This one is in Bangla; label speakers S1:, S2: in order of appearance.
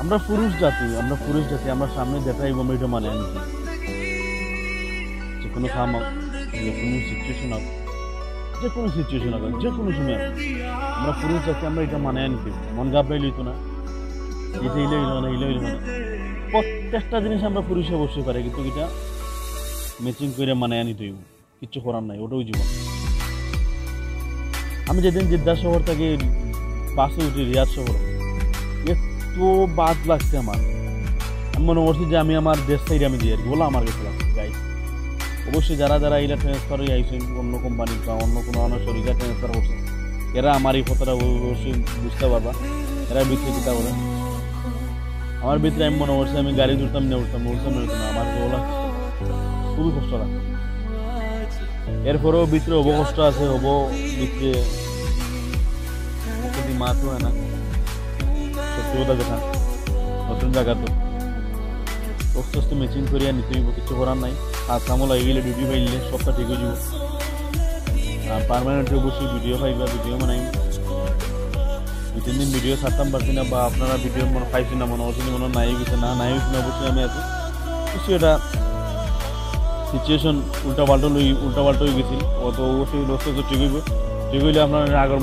S1: আমরা পুরুষ জাতি আমরা সামনে যেটা এই এটা মানে আনছি যে কোনো খাম হোক, যে কোনো সিচুয়েশন হোক, যে কোনো সিচুয়েশন হোক, যে কোনো সময় আমরা পুরুষ জাতি আমরা এটা মানে আনছি। মন ঘাবড়াই লইতো না, এটা ইলে হইল না, ইলে হইল না। প্রত্যেকটা জিনিস আমরা পুরুষে অবশ্যই পারি, কিন্তু এটা ম্যাচিং করে মানে আনিতে হইব, কিচ্ছু করার নাই, ওটাও জীবন। আমি যেদিন জেদ্দা শহর থেকে বাসে উঠি রিয়াদ শহর, এত বাদ লাগছে আমার। আমি মনে করছি যে আমি আমার দেশ সাইডে আমি দিয়ে বলা আমার কাছে লাগছে গাইস। অবশ্যই যারা যারা এইটা ট্রান্সফার হয়ে আইসেন অন্য কোম্পানি বা অন্য কোনো সরিকা ট্রান্সফার করছে, এরা আমার এই কথাটা অবশ্যই বুঝতে পারবা, এরা ভিতরে চিন্তা করে। আমার ভিতরে আমি মনে করছি আমি গাড়ি উঠতাম না আমার লাগছে, খুবই কষ্ট লাগছে। এরপরেও ভিতরে হবো কষ্ট আছে, হবো ভিতরে মাথা হয় না, সত্যি কথা যেটা নতুন জায়গা তো আস্তে আস্তে ম্যাচিং করিয়া নিতে হইব, কিছু করার নাই। কাজ কামও লাগে গেলে ডিউটি পাইলে সবটা ঠিক হয়ে যাব। আর পারমানেন্টলি অবশ্যই ভিডিও পাইবা, ভিডিও বানাইম। 2-3 দিন ভিডিও ছাড়তাম পারছি না, বা আপনারা ভিডিও মনে পাইছি না, মনে হচ্ছে মনে নাই গেছে না, নাই হয়েছে না, অবশ্যই আমি আছি। কিছু এটা সিচুয়েশন উল্টা পাল্টা হয়ে গেছিল, অত অবশ্যই ঠিক হইব। ঠিক হইলে আপনার আগের